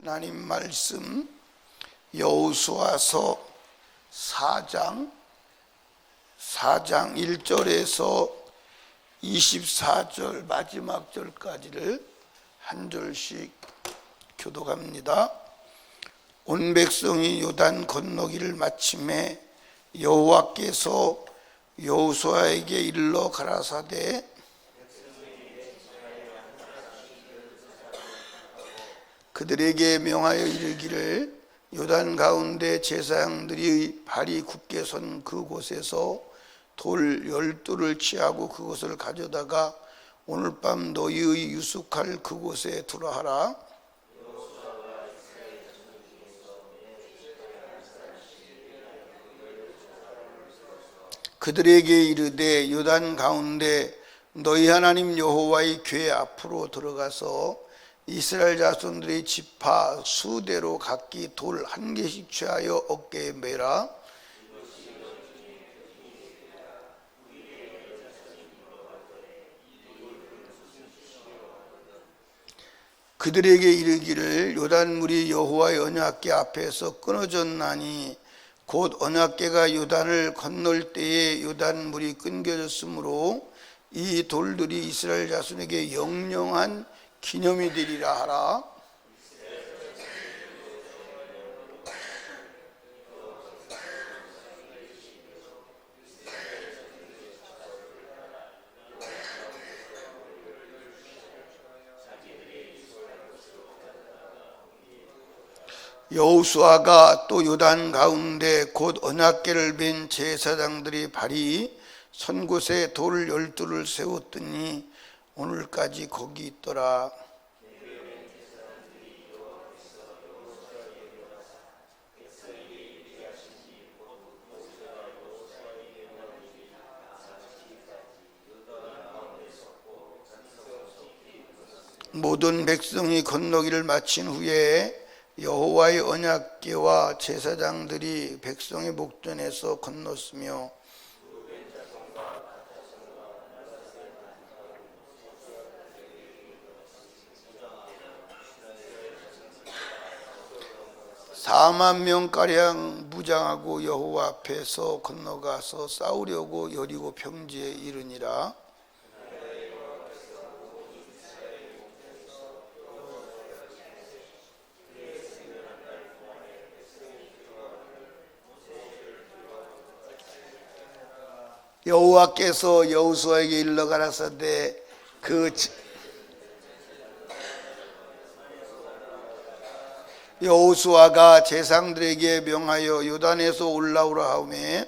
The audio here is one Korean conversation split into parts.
하나님 말씀 여호수아서 4장 1절에서 24절 마지막 절까지를 한 절씩 교독합니다. 온 백성이 요단 건너기를 마침에 여호와께서 여호수아에게 일러 가라사대 그들에게 명하여 이르기를 요단 가운데 제사장들이 발이 굳게 선 그곳에서 돌 12를 취하고 그것을 가져다가 오늘 밤 너희의 유숙할 그곳에 두라 하라. 그들에게 이르되 요단 가운데 너희 하나님 여호와의 궤 앞으로 들어가서 이스라엘 자손들의 지파 수대로 각기 돌 한 개씩 취하여 어깨에 매라. 그들에게 이르기를 요단물이 여호와의 언약궤 앞에서 끊어졌나니 곧 언약궤가 요단을 건널 때에 요단물이 끊겨졌으므로 이 돌들이 이스라엘 자손에게 영영한 기념이 되리라 하라. 여호수아가 또 요단 가운데 곧 언약궤를 맨 제사장들이 발이 선 곳에 돌 12를 세웠더니 오늘까지 거기 있더라. 모든 백성이 건너기를 마친 후에 여호와의 언약궤와 제사장들이 백성의 목전에서 건넜으며 사만 명가량 무장하고 여호와 앞에서 건너가서 싸우려고 여리고 평지에 이르니라. 여호와께서 여호수아에게 일러 가라사대 여호수아가 제사장들에게 명하여 요단에서 올라오라 하오매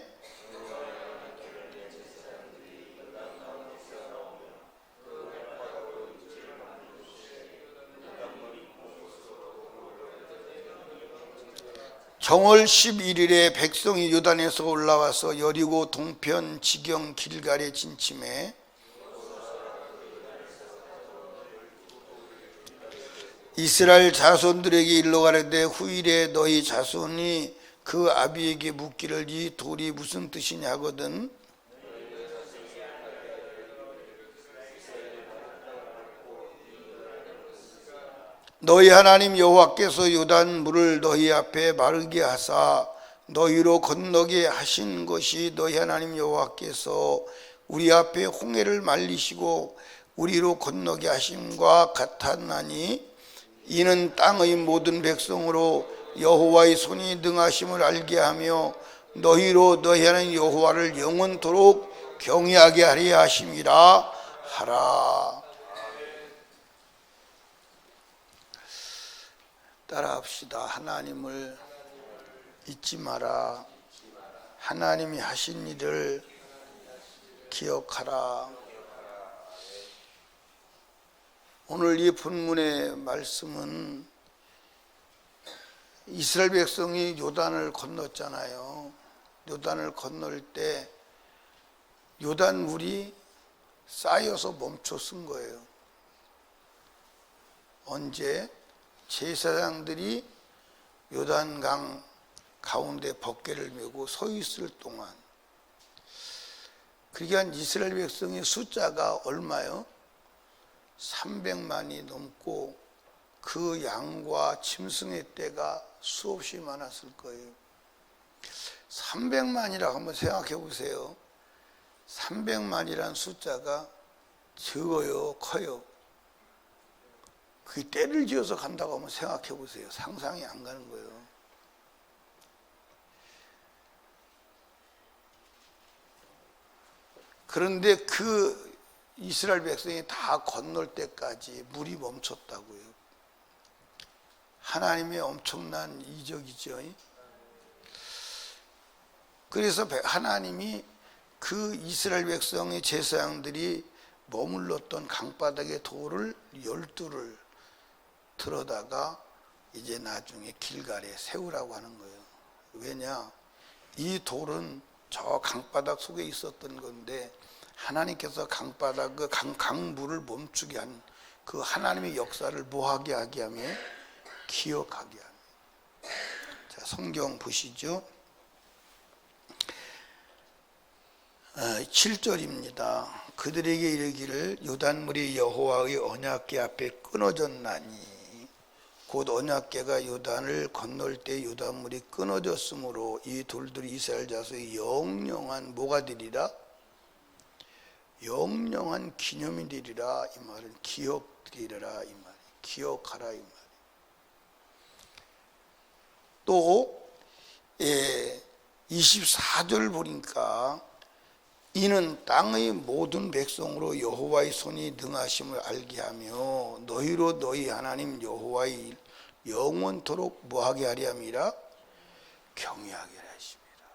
정월 11일에 백성이 요단에서 올라와서 여리고 동편 지경 길갈에 진침해 이스라엘 자손들에게 일러 가라되 후일에 너희 자손이 그 아비에게 묻기를 이 돌이 무슨 뜻이냐 하거든 너희 하나님 여호와께서 요단 물을 너희 앞에 마르게 하사 너희로 건너게 하신 것이 너희 하나님 여호와께서 우리 앞에 홍해를 말리시고 우리로 건너게 하심과 같았나니 이는 땅의 모든 백성으로 여호와의 손이 능하심을 알게 하며 너희로 너희 하나님 여호와를 영원토록 경외하게 하려 하심이라 하라. 따라합시다. 하나님을 잊지 마라. 하나님이 하신 일을 기억하라. 오늘 이 본문의 말씀은 이스라엘 백성이 요단을 건넜잖아요. 요단을 건널 때 요단 물이 쌓여서 멈춰 쓴 거예요. 언제? 제사장들이 요단강 가운데 법궤를 메고 서 있을 동안. 그러니까 이스라엘 백성의 숫자가 얼마요? 300만이 넘고 그 양과 짐승의 떼가 수없이 많았을 거예요. 300만이라고 한번 생각해 보세요. 300만이란 숫자가 적어요, 커요? 그 떼를 지어서 간다고 한번 생각해 보세요. 상상이 안 가는 거예요. 그런데 그 이스라엘 백성이 다 건널 때까지 물이 멈췄다고요. 하나님의 엄청난 이적이죠. 그래서 하나님이 그 이스라엘 백성의 제사장들이 머물렀던 강바닥의 돌을 12를 들어다가 이제 나중에 길갈에 세우라고 하는 거예요. 왜냐? 이 돌은 저 강바닥 속에 있었던 건데 하나님께서 강바닥 그 강물을 멈추게 한 그 하나님의 역사를 뭐하게 하게 하며 기억하게 하며. 자, 성경 보시죠. 7절입니다. 그들에게 이르기를 요단물이 여호와의 언약궤 앞에 끊어졌나니 곧 언약궤가 요단을 건널 때 요단물이 끊어졌으므로 이 돌들이 이스라엘 자손의 영영한 뭐가 되리라? 영영한 기념이 되리라. 이 말은 기억되리라 이 말. 기억하라 이 말. 또 24절 보니까 이는 땅의 모든 백성으로 여호와의 손이 능하심을 알게 하며 너희로 너희 하나님 여호와의 영원토록 뭐하게 하리 함이라? 경외하게 하십니다.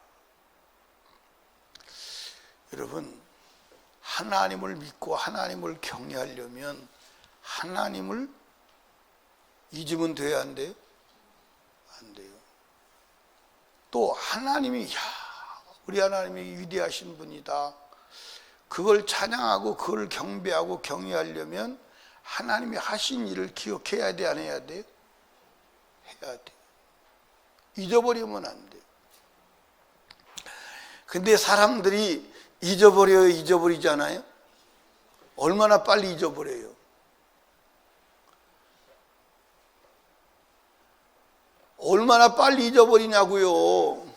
여러분, 하나님을 믿고 하나님을 경외하려면 하나님을 잊으면 돼야 안 돼요? 안 돼요. 또 하나님이 우리 하나님이 위대하신 분이다. 그걸 찬양하고 그걸 경배하고 경외하려면 하나님이 하신 일을 기억해야 돼, 안 해야 돼? 해야 돼. 잊어버리면 안 돼. 근데 사람들이 잊어버리잖아요? 얼마나 빨리 잊어버려요? 얼마나 빨리 잊어버리냐고요?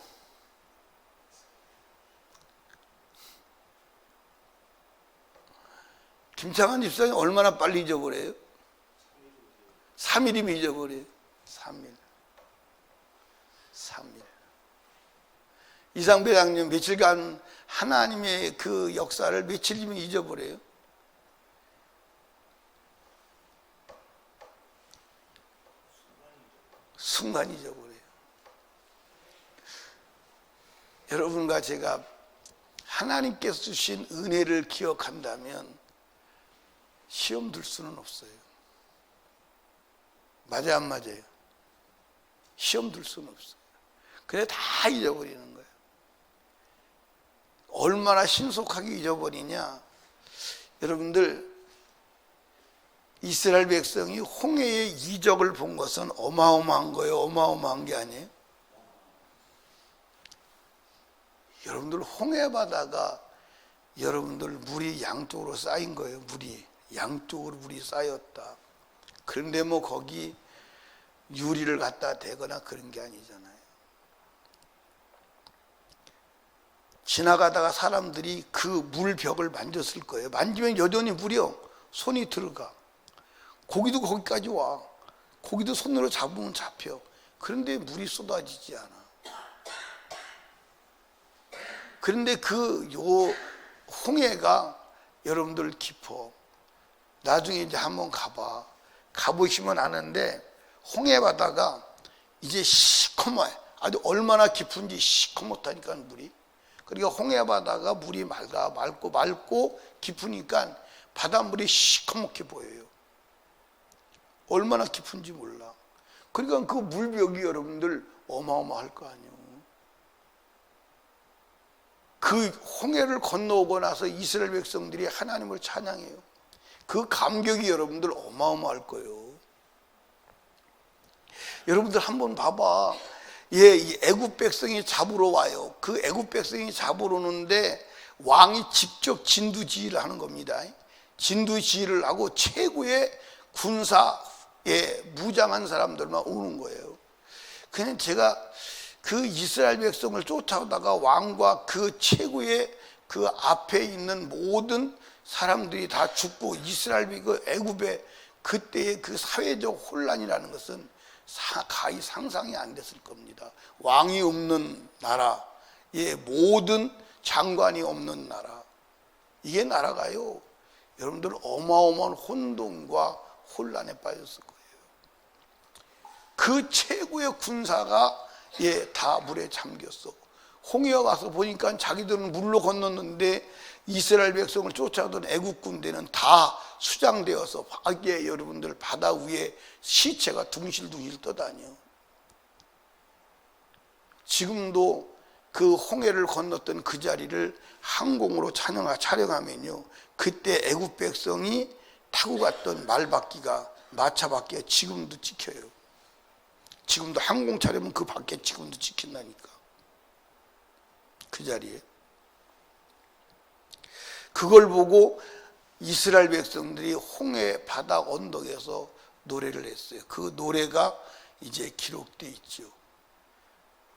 김창환 집사님 얼마나 빨리 잊어버려요? 3일이면 잊어버려요. 3일. 이상배 장님 며칠간 하나님의 그 역사를 며칠이면 잊어버려요. 순간 잊어버려요. 여러분과 제가 하나님께서 주신 은혜를 기억한다면 시험 들 수는 없어요. 맞아요, 안 맞아요? 시험 들 수는 없어요. 그래 다 잊어버리는 거예요. 얼마나 신속하게 잊어버리냐. 여러분들, 이스라엘 백성이 홍해의 이적을 본 것은 어마어마한 거예요? 어마어마한 게 아니에요? 여러분들, 홍해 바다가 여러분들 물이 양쪽으로 쌓인 거예요. 물이 양쪽으로 물이 쌓였다. 그런데 뭐 거기 유리를 갖다 대거나 그런 게 아니잖아요. 지나가다가 사람들이 그 물벽을 만졌을 거예요. 만지면 여전히 물이요, 손이 들어가. 고기도 거기까지 와. 고기도 손으로 잡으면 잡혀. 그런데 물이 쏟아지지 않아. 그런데 홍해가 여러분들 깊어. 나중에 이제 한번 가보시면 아는데, 홍해 바다가 이제 시커먼, 아주 얼마나 깊은지 시커멓다니까 물이. 그러니까 홍해 바다가 물이 맑고 깊으니까 바닷물이 시커멓게 보여요. 얼마나 깊은지 몰라. 그러니까 그 물벽이 여러분들 어마어마할 거 아니에요. 그 홍해를 건너오고 나서 이스라엘 백성들이 하나님을 찬양해요. 그 감격이 여러분들 어마어마할 거예요. 여러분들 한번 봐봐. 애굽 백성이 잡으러 와요. 그 애굽 백성이 잡으러 오는데 왕이 직접 진두지휘를 하는 겁니다. 진두지휘를 하고 최고의 군사 무장한 사람들만 오는 거예요. 그냥 제가 그 이스라엘 백성을 쫓아오다가 왕과 그 최고의 그 앞에 있는 모든 사람들이 다 죽고 이스라엘 그 애굽의 그때의 그 사회적 혼란이라는 것은 가히 상상이 안 됐을 겁니다. 왕이 없는 나라, 모든 장관이 없는 나라, 이게 나라가요, 여러분들 어마어마한 혼돈과 혼란에 빠졌을 거예요. 그 최고의 군사가 다 물에 잠겼어. 홍해가 와서 보니까 자기들은 물로 건넜는데 이스라엘 백성을 쫓아오던 애국 군대는 다 수장되어서 여러분들 바다 위에 시체가 둥실둥실 떠다녀. 지금도 그 홍해를 건넜던 그 자리를 항공으로 촬영하면요, 그때 애국 백성이 타고 갔던 말바퀴가, 마차바퀴가 지금도 찍혀요. 지금도 항공 촬영은 그 밖에 지금도 찍힌다니까. 그 자리에. 그걸 보고 이스라엘 백성들이 홍해 바다 언덕에서 노래를 했어요. 그 노래가 이제 기록되어 있죠.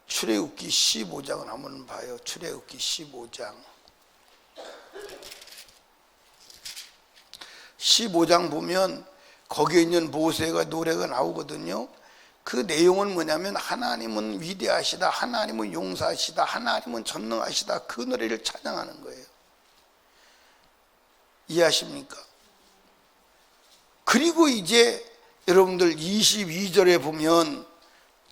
출애굽기 15장을 한번 봐요. 출애굽기 15장. 15장 보면 거기에 있는 모세가 노래가 나오거든요. 그 내용은 뭐냐면 하나님은 위대하시다, 하나님은 용사하시다, 하나님은 전능하시다, 그 노래를 찬양하는 거예요. 이해하십니까? 그리고 이제 여러분들 22절에 보면,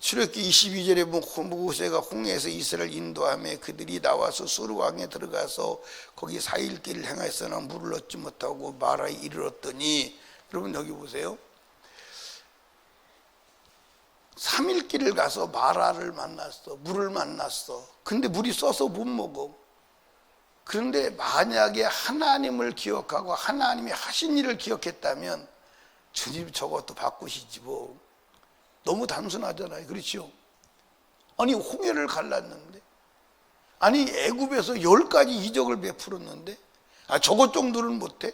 출애굽기 22절에 보면 모세가 홍해에서 이스라엘 인도하며 그들이 나와서 수르왕에 들어가서 거기 4일 길을 행하였으나 물을 얻지 못하고 마라에 이르렀더니, 여러분 여기 보세요. 3일 길을 가서 마라를 만났어. 물을 만났어. 근데 물이 써서 못 먹어. 그런데 만약에 하나님을 기억하고 하나님이 하신 일을 기억했다면 주님 저것도 바꾸시지 뭐. 너무 단순하잖아요. 그렇죠? 아니 홍해를 갈랐는데, 아니 애굽에서 10가지 이적을 베풀었는데 저것 정도는 못해?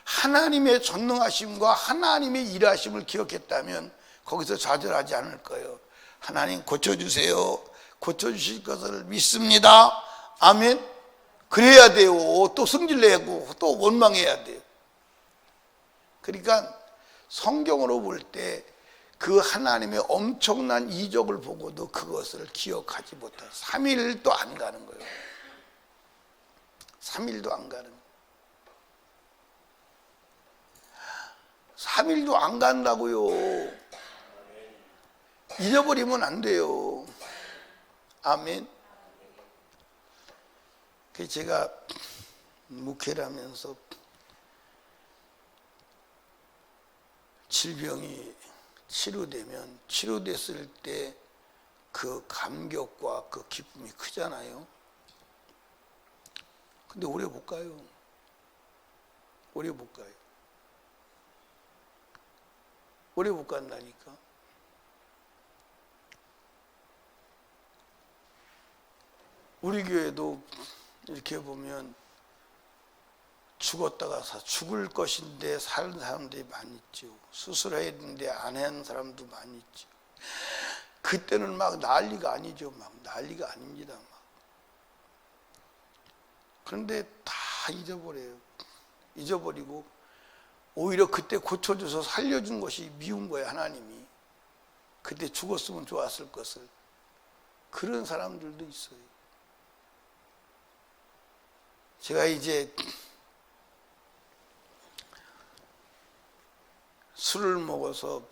하나님의 전능하심과 하나님의 일하심을 기억했다면 거기서 좌절하지 않을 거예요. 하나님 고쳐주세요. 고쳐주실 것을 믿습니다. 아멘. 그래야 돼요. 또 승질내고 또 원망해야 돼요. 그러니까 성경으로 볼 때 그 하나님의 엄청난 이적을 보고도 그것을 기억하지 못해요. 3일도 안 가는 거예요. 3일도 안 가는 거예요. 3일도 안 간다고요. 잊어버리면 안 돼요. 아멘. 그래서 제가 목회를 하면서 질병이 치료됐을 때 그 감격과 그 기쁨이 크잖아요. 근데 오래 못 가요. 오래 못 가요. 오래 못 간다니까. 우리 교회도 이렇게 보면 죽었다가 죽을 것인데 사는 사람들이 많이 있죠. 수술해야 되는데 안 하는 사람도 많이 있죠. 그때는 막 난리가 아니죠. 막 난리가 아닙니다. 막. 그런데 다 잊어버려요. 잊어버리고 오히려 그때 고쳐줘서 살려준 것이 미운 거예요. 하나님이. 그때 죽었으면 좋았을 것을. 그런 사람들도 있어요. 제가 이제 술을 먹어서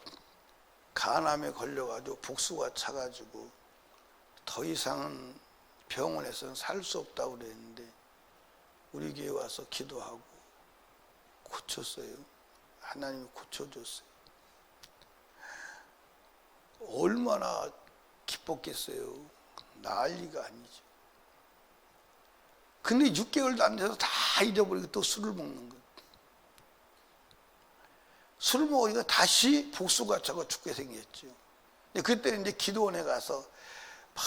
간암에 걸려가지고 복수가 차가지고 더 이상은 병원에서는 살 수 없다고 그랬는데 우리 교회 와서 기도하고 고쳤어요. 하나님이 고쳐줬어요. 얼마나 기뻤겠어요. 난리가 아니죠. 근데 6개월도 안 돼서 다 잊어버리고 또 술을 먹는 거예요. 술을 먹으니까 다시 복수가 차고 죽게 생겼죠. 그때는 이제 기도원에 가서 막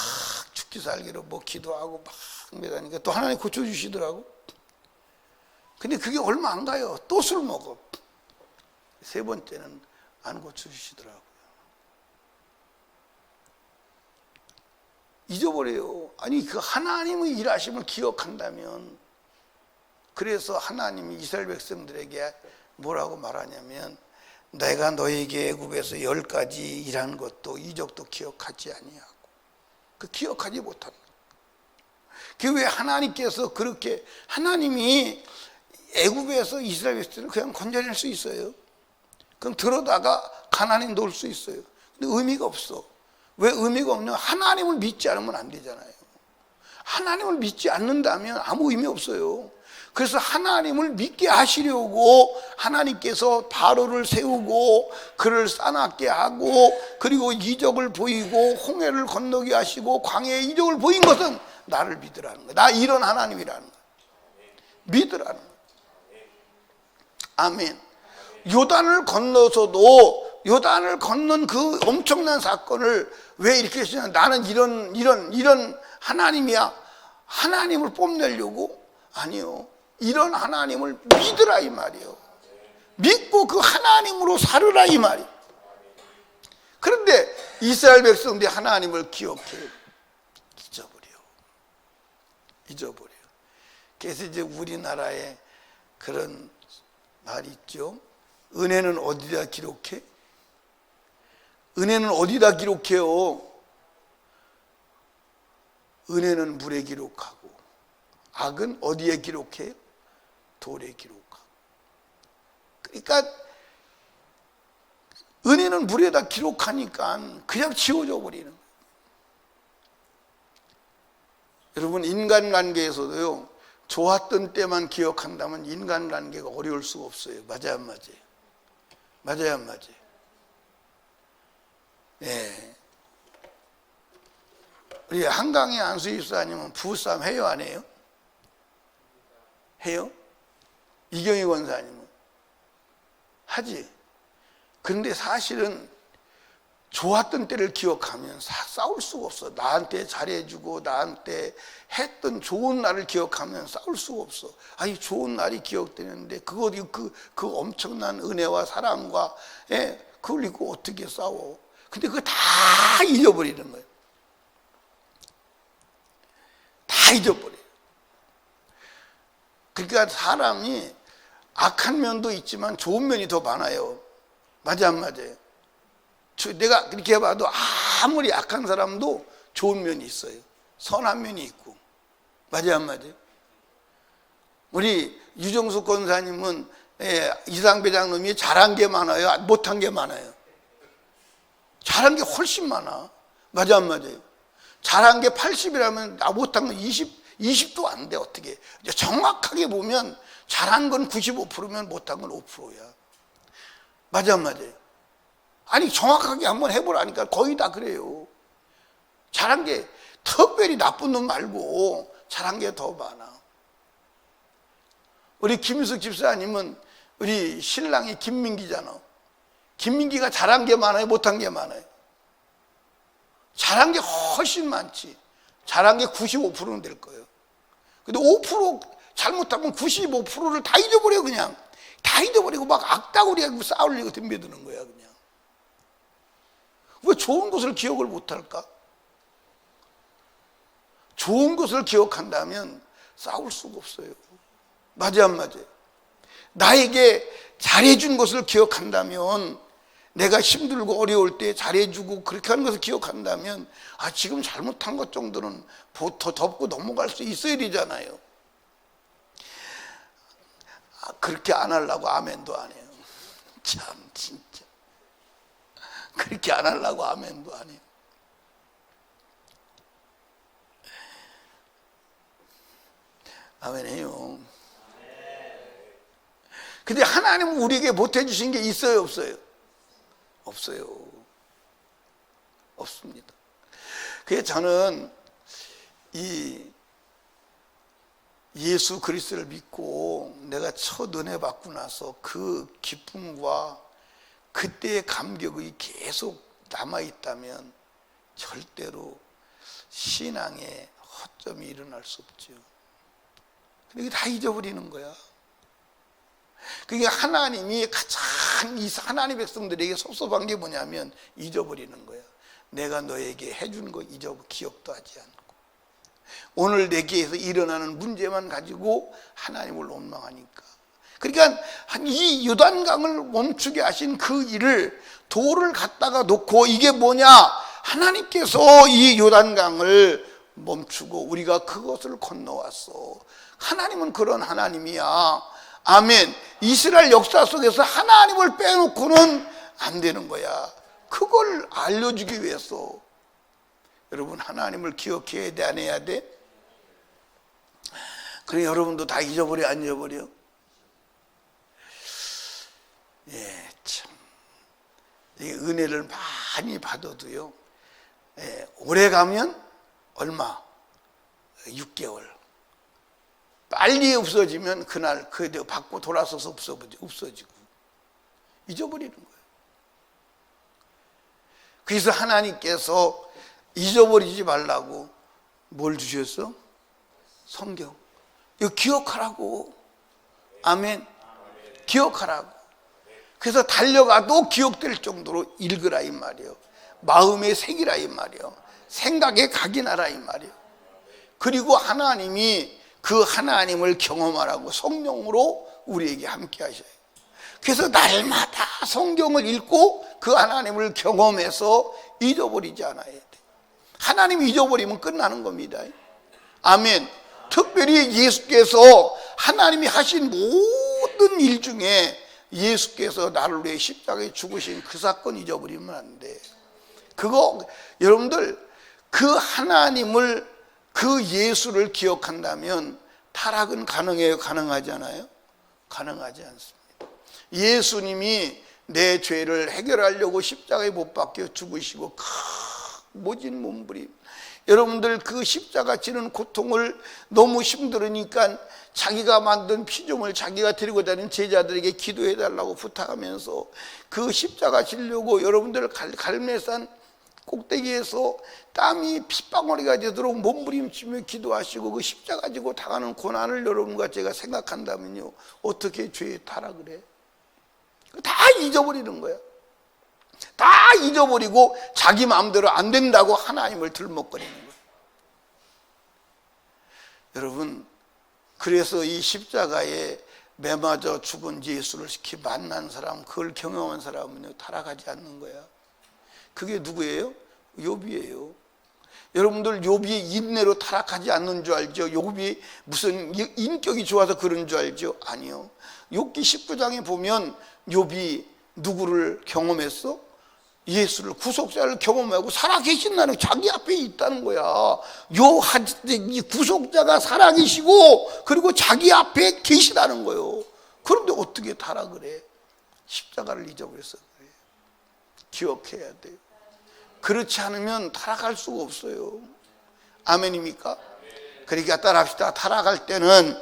죽기 살기로 뭐 기도하고 막 매다니까 또 하나님 고쳐주시더라고. 근데 그게 얼마 안 가요. 또 술 먹어. 세 번째는 안 고쳐주시더라고요. 잊어버려요. 아니 그 하나님의 일하심을 기억한다면, 그래서 하나님이 이스라엘 백성들에게 뭐라고 말하냐면, 내가 너에게 애굽에서 10가지 일한 것도 이적도 기억하지 아니하고, 그 기억하지 못한다. 그 왜 하나님께서 그렇게, 하나님이 애굽에서 이스라엘 백성을 그냥 건져낼 수 있어요. 그럼 들어다가 가나안에 놓을 수 있어요. 근데 의미가 없어. 왜 의미가 없냐? 하나님을 믿지 않으면 안 되잖아요. 하나님을 믿지 않는다면 아무 의미 없어요. 그래서 하나님을 믿게 하시려고 하나님께서 바로를 세우고 그를 싸납게 하고, 그리고 이적을 보이고 홍해를 건너게 하시고 광야에 이적을 보인 것은 나를 믿으라는 거야. 나 이런 하나님이라는 거야. 믿으라는 거야. 아멘. 요단을 건너서도, 요단을 건넌 그 엄청난 사건을 왜 이렇게 했냐? 나는 이런 하나님이야. 하나님을 뽐내려고? 아니요. 이런 하나님을 믿으라 이 말이에요. 믿고 그 하나님으로 살으라 이 말이에요. 그런데 이스라엘 백성들이 하나님을 기억해 잊어버려. 그래서 이제 우리나라에 그런 말이 있죠. 은혜는 어디다 기록해? 은혜는 어디다 기록해요? 은혜는 물에 기록하고, 악은 어디에 기록해요? 돌에 기록하고. 그러니까 은혜는 물에다 기록하니까 그냥 지워져 버리는 거예요. 여러분, 인간관계에서도요, 좋았던 때만 기억한다면 인간관계가 어려울 수가 없어요. 맞아요, 안 맞아요? 맞아요, 안 맞아요? 네. 우리 한강의 안수집사님은 부부싸움 해요, 안 해요? 해요? 이경희 권사님은 하지. 그런데 사실은 좋았던 때를 기억하면 싸울 수가 없어. 나한테 잘해주고 나한테 했던 좋은 날을 기억하면 싸울 수가 없어. 아니, 좋은 날이 기억되는데 그 엄청난 은혜와 사랑과, 그걸 잊고 어떻게 싸워? 근데 그거 다 잊어버리는 거예요. 다 잊어버려요. 그러니까 사람이 악한 면도 있지만 좋은 면이 더 많아요. 맞아, 안 맞아요? 내가 그렇게 봐도 아무리 악한 사람도 좋은 면이 있어요. 선한 면이 있고. 맞아요, 안 맞아요? 우리 유정숙 권사님은 이상배장님이 잘한 게 많아요? 못한 게 많아요? 잘한 게 훨씬 많아. 맞아, 안 맞아요? 잘한 게 80이라면 못한 건 20도 안 돼. 어떻게? 정확하게 보면 잘한 건 95%면 못한 건 5%야. 맞아, 안 맞아요? 아니, 정확하게 한번 해보라니까. 거의 다 그래요. 잘한 게, 특별히 나쁜 놈 말고 잘한 게 더 많아. 우리 김윤석 집사님은 우리 신랑이 김민기잖아. 김민기가 잘한 게 많아요, 못한 게 많아요? 잘한 게 훨씬 많지. 잘한 게 95%는 될 거예요. 근데 5% 잘못하면 95%를 다 잊어버려. 그냥 다 잊어버리고 막 악다구리하고 싸우려고 덤벼드는 거야. 그냥 왜 좋은 것을 기억을 못할까? 좋은 것을 기억한다면 싸울 수가 없어요. 맞아, 안 맞아요? 나에게 잘해준 것을 기억한다면, 내가 힘들고 어려울 때 잘해주고 그렇게 하는 것을 기억한다면, 지금 잘못한 것 정도는 더 덮고 넘어갈 수 있어야 되잖아요. 그렇게 안 하려고 아멘도 안 해요. 참, 진짜. 그렇게 안 하려고 아멘도 안 해요. 아멘 해요. 근데 하나님은 우리에게 못해주신 게 있어요, 없어요? 없어요. 없습니다. 그래서 저는 이 예수 그리스도를 믿고 내가 첫 은혜 받고 나서 그 기쁨과 그때의 감격이 계속 남아있다면 절대로 신앙에 허점이 일어날 수 없죠. 근데 이게 다 잊어버리는 거야. 그게 하나님이 가장 이 하나님 백성들에게 섭섭한 게 뭐냐면 잊어버리는 거야. 내가 너에게 해준 거 기억도 하지 않고 오늘 내게에서 일어나는 문제만 가지고 하나님을 원망하니까. 그러니까 이 요단강을 멈추게 하신 그 일을 돌을 갖다가 놓고 이게 뭐냐, 하나님께서 이 요단강을 멈추고 우리가 그것을 건너왔어. 하나님은 그런 하나님이야. 아멘. 이스라엘 역사 속에서 하나님을 빼놓고는 안 되는 거야. 그걸 알려주기 위해서. 여러분, 하나님을 기억해야 돼, 안 해야 돼? 그래, 여러분도 다 잊어버려, 안 잊어버려? 예, 참. 이 은혜를 많이 받아도요, 예, 오래 가면 얼마? 6개월. 빨리 없어지면 그날 그대로 받고 돌아서서 없어지고 잊어버리는 거예요. 그래서 하나님께서 잊어버리지 말라고 뭘 주셨어? 성경. 이거 기억하라고. 아멘. 기억하라고. 그래서 달려가도 기억될 정도로 읽으라 이 말이에요. 마음에 새기라 이 말이에요. 생각에 각인하라 이 말이에요. 그리고 하나님이 그 하나님을 경험하라고 성령으로 우리에게 함께 하셔요. 그래서 날마다 성경을 읽고 그 하나님을 경험해서 잊어버리지 않아야 돼. 하나님 잊어버리면 끝나는 겁니다. 아멘. 특별히 예수께서 하나님이 하신 모든 일 중에 예수께서 나를 위해 십자가에 죽으신 그 사건 잊어버리면 안 돼. 그거 여러분들 그 하나님을 그 예수를 기억한다면 타락은 가능해요? 가능하지 않아요? 가능하지 않습니다. 예수님이 내 죄를 해결하려고 십자가에 못 박혀 죽으시고 모진 몸부림. 여러분들 그 십자가 지는 고통을 너무 힘들으니까 자기가 만든 피조물 자기가 데리고 다니는 제자들에게 기도해달라고 부탁하면서 그 십자가 지려고 여러분들 갈매산 꼭대기에서 땀이 핏방울이가 되도록 몸부림치며 기도하시고 그 십자가 지고 당하는 고난을 여러분과 제가 생각한다면요, 어떻게 죄에 타락을 해? 다 잊어버리는 거야. 다 잊어버리고 자기 마음대로 안 된다고 하나님을 들먹거리는 거예요. 여러분, 그래서 이 십자가에 매맞아 죽은 예수를 이렇게 만난 사람, 그걸 경험한 사람은요, 타락하지 않는 거야. 그게 누구예요? 욥이에요. 여러분들 욥이 인내로 타락하지 않는 줄 알죠? 욥이 무슨 인격이 좋아서 그런 줄 알죠? 아니요. 욥기 19장에 보면 욥이 누구를 경험했어? 예수를, 구속자를 경험하고 살아계신다는, 자기 앞에 있다는 거야. 이 구속자가 살아계시고 그리고 자기 앞에 계시다는 거예요. 그런데 어떻게 타락을 해? 십자가를 잊어버렸어. 그래. 기억해야 돼요. 그렇지 않으면 타락할 수가 없어요. 아멘입니까? 그러니까 따라합시다. 타락할 때는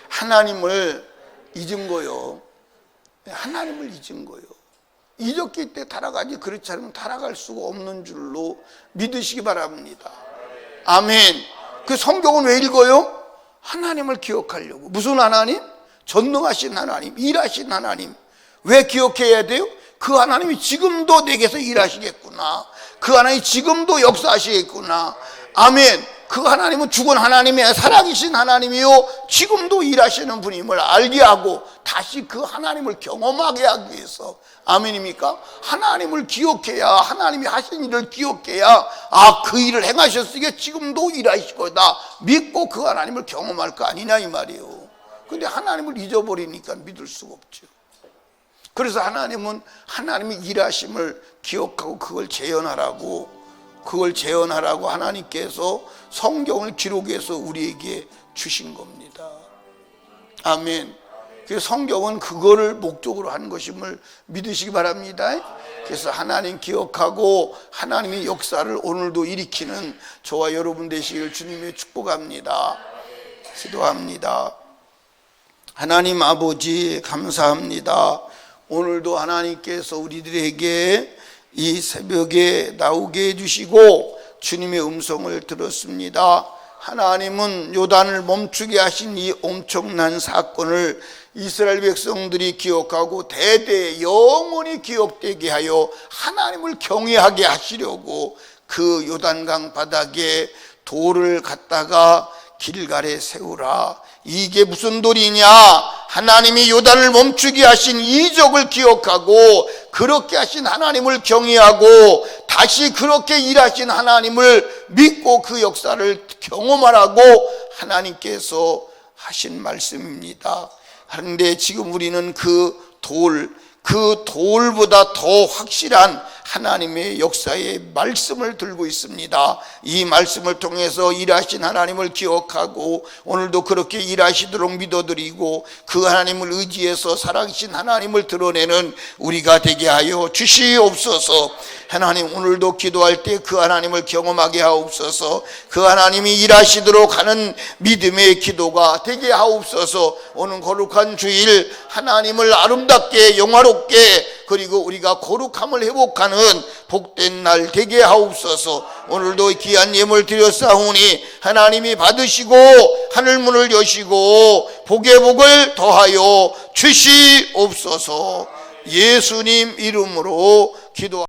하나님을 잊은 거요. 하나님을 잊은 거요. 잊었기 때문에 타락하지, 그렇지 않으면 타락할 수가 없는 줄로 믿으시기 바랍니다. 아멘. 그 성경은 왜 읽어요? 하나님을 기억하려고. 무슨 하나님? 전능하신 하나님, 일하신 하나님. 왜 기억해야 돼요? 그 하나님이 지금도 내게서 일하시겠구나. 그 하나님이 지금도 역사하시겠구나. 아멘. 그 하나님은 죽은 하나님이 아니라 살아계신 하나님이요, 지금도 일하시는 분임을 알게 하고 다시 그 하나님을 경험하게 하기 위해서. 아멘입니까? 하나님을 기억해야, 하나님이 하신 일을 기억해야, 아, 그 일을 행하셨으니까 지금도 일하시거다 믿고 그 하나님을 경험할 거 아니냐 이 말이에요. 근데 하나님을 잊어버리니까 믿을 수가 없죠. 그래서 하나님은 하나님이 일하심을 기억하고 그걸 재현하라고 하나님께서 성경을 기록해서 우리에게 주신 겁니다. 아멘. 그래서 성경은 그거를 목적으로 한 것임을 믿으시기 바랍니다. 그래서 하나님 기억하고 하나님의 역사를 오늘도 일으키는 저와 여러분 되시길 주님의 축복합니다. 기도합니다. 하나님 아버지 감사합니다. 오늘도 하나님께서 우리들에게 이 새벽에 나오게 해주시고 주님의 음성을 들었습니다. 하나님은 요단을 멈추게 하신 이 엄청난 사건을 이스라엘 백성들이 기억하고 대대 영원히 기억되게 하여 하나님을 경외하게 하시려고 그 요단강 바닥에 돌을 갖다가 길갈에 세우라. 이게 무슨 돌이냐? 하나님이 요단을 멈추게 하신 이적을 기억하고 그렇게 하신 하나님을 경외하고 다시 그렇게 일하신 하나님을 믿고 그 역사를 경험하라고 하나님께서 하신 말씀입니다. 그런데 지금 우리는 그 돌보다 더 확실한 하나님의 역사의 말씀을 들고 있습니다. 이 말씀을 통해서 일하신 하나님을 기억하고 오늘도 그렇게 일하시도록 믿어드리고 그 하나님을 의지해서 살아계신 하나님을 드러내는 우리가 되게 하여 주시옵소서. 하나님, 오늘도 기도할 때 그 하나님을 경험하게 하옵소서. 그 하나님이 일하시도록 하는 믿음의 기도가 되게 하옵소서. 오늘 거룩한 주일 하나님을 아름답게 영화롭게 그리고 우리가 거룩함을 회복하는 복된 날 되게 하옵소서. 오늘도 귀한 예물 드렸사오니 하나님이 받으시고 하늘문을 여시고 복의 복을 더하여 주시옵소서. 예수님 이름으로 기도합니다.